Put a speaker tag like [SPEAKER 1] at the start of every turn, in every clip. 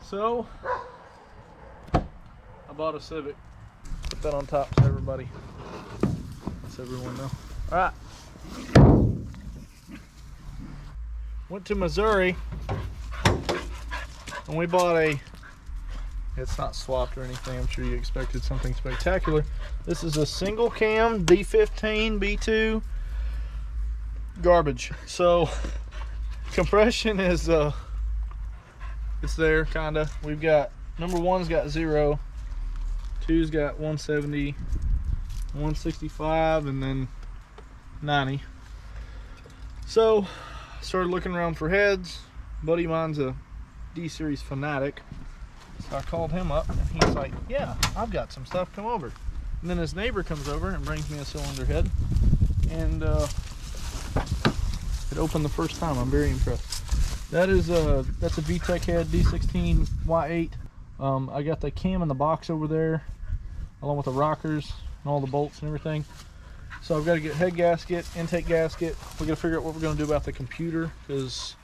[SPEAKER 1] So, I bought a Civic. Put that on top so everybody, lets everyone know. All right. Went to Missouri and we bought a, it's not swapped or anything, I'm sure you expected something spectacular. This is a single cam D15 B2 garbage. So compression is it's there kinda. We've got number one's got 0, two's got 170, 165, and then 90. So started looking around for heads. Buddy of mine's a D-series fanatic, so I called him up and he's like, yeah, I've got some stuff, come over. And then his neighbor comes over and brings me a cylinder head, and it opened the first time. I'm very impressed. That's a VTEC head, D16 Y8. I got the cam in the box over there along with the rockers and all the bolts and everything. So I've got to get head gasket, intake gasket. We got to figure out what we're going to do about the computer, because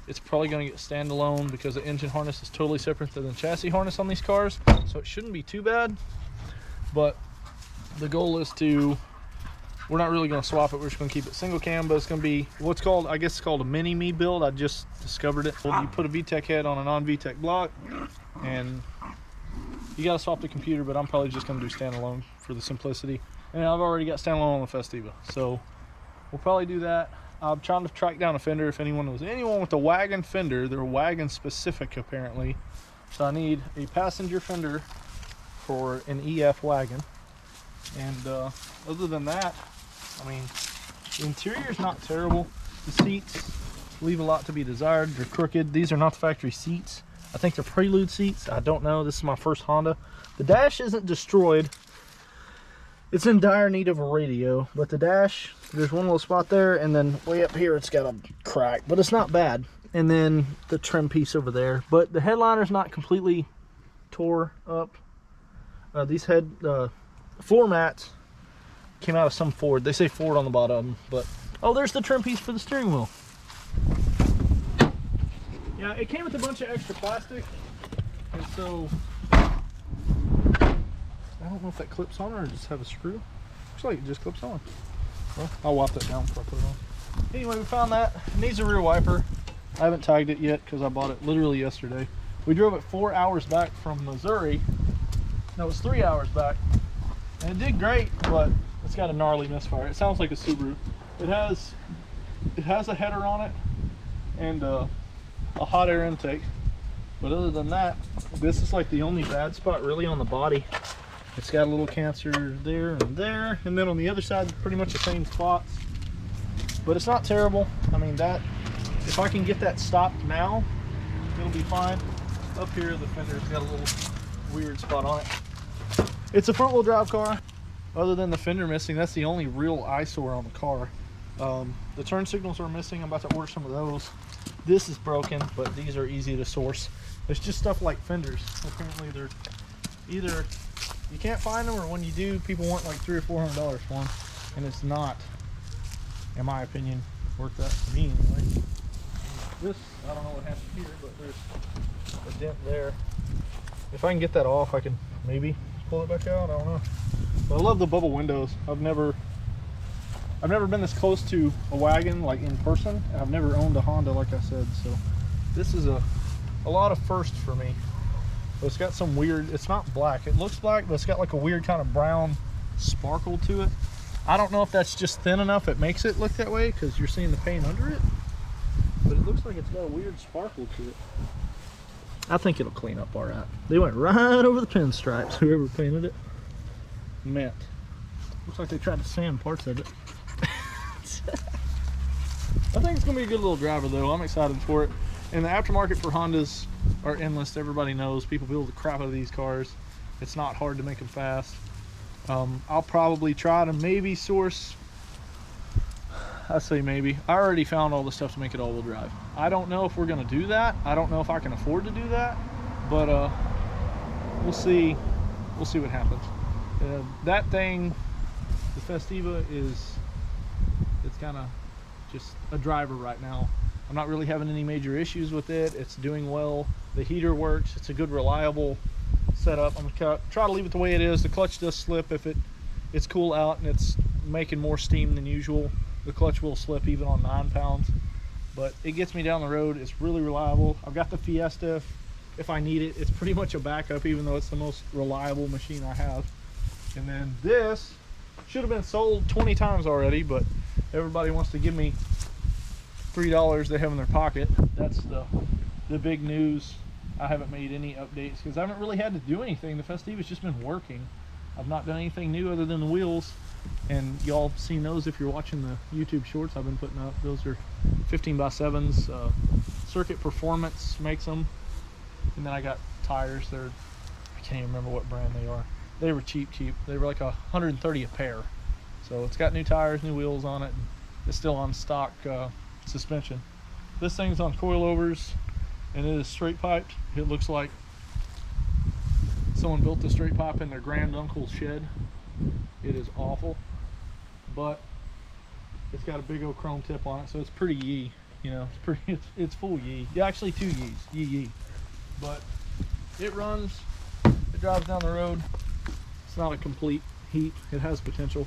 [SPEAKER 1] it's probably going to get standalone because the engine harness is totally separate than the chassis harness on these cars. So it shouldn't be too bad, but the goal is to, we're not really going to swap it. We're just going to keep it single cam, but it's going to be what's called, I guess it's called a mini-me build. I just discovered it. You put a VTEC head on a non-VTEC block and you got to swap the computer, but I'm probably just going to do standalone for the simplicity. And I've already got standalone on the Festiva, so we'll probably do that. I'm trying to track down a fender. If anyone with a wagon fender, they're wagon specific apparently. So I need a passenger fender for an EF Wagon. And other than that, I mean, the interior is not terrible. The seats leave a lot to be desired. They're crooked. These are not the factory seats. I think they're Prelude seats. I don't know. This is my first Honda. The dash isn't destroyed. It's in dire need of a radio, but the dash, there's one little spot there, and then way up here it's got a crack, but it's not bad. And then the trim piece over there, but the headliner's not completely tore up. These floor mats came out of some Ford. They say Ford on the bottom of them, but oh, there's the trim piece for the steering wheel. Yeah, it came with a bunch of extra plastic, and so I don't know if that clips on or just have a screw. Looks like it just clips on. Well, I'll wipe that down before I put it on. Anyway, we found that. It needs a rear wiper. I haven't tagged it yet because I bought it literally yesterday. We drove it 4 hours back from Missouri. No, it was 3 hours back. And it did great, but it's got a gnarly misfire. It sounds like a Subaru. It has a header on it and a hot air intake. But other than that, this is like the only bad spot really on the body. It's got a little cancer there and there, and then on the other side, pretty much the same spots. But it's not terrible. I mean, that, if I can get that stopped now, it'll be fine. Up here, the fender's got a little weird spot on it. It's a front-wheel drive car. Other than the fender missing, that's the only real eyesore on the car. The turn signals are missing. I'm about to order some of those. This is broken, but these are easy to source. It's just stuff like fenders. Apparently, they're either you can't find them, or when you do, people want like $300 or $400 for them, and it's not, in my opinion, worth that to me anyway. This, I don't know what happened here, but there's a dent there. If I can get that off, I can maybe pull it back out. I don't know. But I love the bubble windows. I've never been this close to a wagon like in person. I've never owned a Honda, like I said, so this is a lot of firsts for me. But it's got some weird, it's not black, it looks black, but it's got like a weird kind of brown sparkle to it. I don't know if that's just thin enough it makes it look that way, because you're seeing the paint under it, but it looks like it's got a weird sparkle to it. I think it'll clean up all right. They went right over the pinstripes, whoever painted it. Mint. Looks like they tried to sand parts of it. I think it's gonna be a good little driver though. I'm excited for it. And the aftermarket for Hondas are endless. Everybody knows. People build the crap out of these cars. It's not hard to make them fast. I'll probably try to maybe source, I say maybe. I already found all the stuff to make it all-wheel drive. I don't know if we're gonna do that. I don't know if I can afford to do that, but we'll see. We'll see what happens. That thing, the Festiva, it's kind of just a driver right now. I'm not really having any major issues with it. It's doing well. The heater works. It's a good, reliable setup. I'm gonna try to leave it the way it is. The clutch does slip if it's cool out and it's making more steam than usual. The clutch will slip even on 9 pounds, but it gets me down the road. It's really reliable. I've got the Fiesta if I need it. It's pretty much a backup, even though it's the most reliable machine I have. And then this should have been sold 20 times already, but everybody wants to give me $3 they have in their pocket. That's the big news. I haven't made any updates because I haven't really had to do anything. The Festiva's just been working. I've not done anything new other than the wheels, and y'all seen those if you're watching the YouTube shorts I've been putting up. Those are 15x7s. Circuit Performance makes them. And then I got tires. I can't even remember what brand they are. They were cheap. They were like $130 a pair. So it's got new tires, new wheels on it, and it's still on stock suspension. This thing's on coilovers, and it is straight piped. It looks like someone built the straight pipe in their grand uncle's shed. It is awful, but it's got a big old chrome tip on it, so it's pretty yee. You know, it's full yee. Yeah, actually 2 yees, yee. But it runs. It drives down the road. It's not a complete heat. It has potential.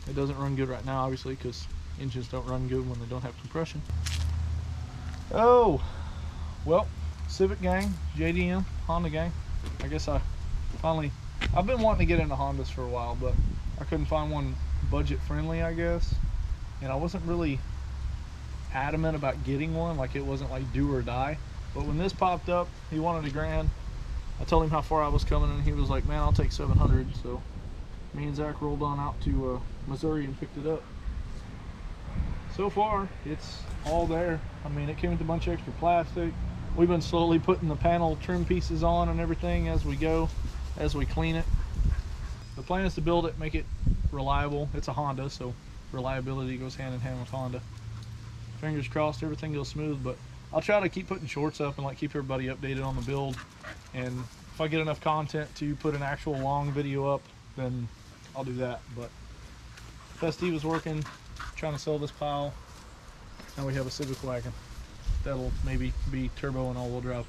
[SPEAKER 1] It doesn't run good right now, obviously, because engines don't run good when they don't have compression. Oh, well, Civic gang, JDM, Honda gang. I guess I've been wanting to get into Hondas for a while, but I couldn't find one budget friendly, I guess. And I wasn't really adamant about getting one, like it wasn't like do or die. But when this popped up, he wanted $1,000. I told him how far I was coming, and he was like, man, I'll take 700. So me and Zach rolled on out to Missouri and picked it up. So far, it's all there. I mean, it came with a bunch of extra plastic. We've been slowly putting the panel trim pieces on and everything as we go, as we clean it. The plan is to build it, make it reliable. It's a Honda, so reliability goes hand in hand with Honda. Fingers crossed everything goes smooth, but I'll try to keep putting shorts up and like keep everybody updated on the build. And if I get enough content to put an actual long video up, then I'll do that. But Festive is working, trying to sell this pile. Now we have a Civic Wagon. That'll maybe be turbo and all-wheel drive.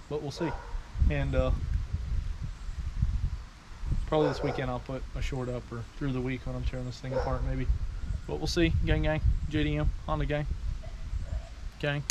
[SPEAKER 1] But we'll see. And probably this weekend I'll put a short up, or through the week when I'm tearing this thing apart maybe. But we'll see. Gang, JDM, Honda gang.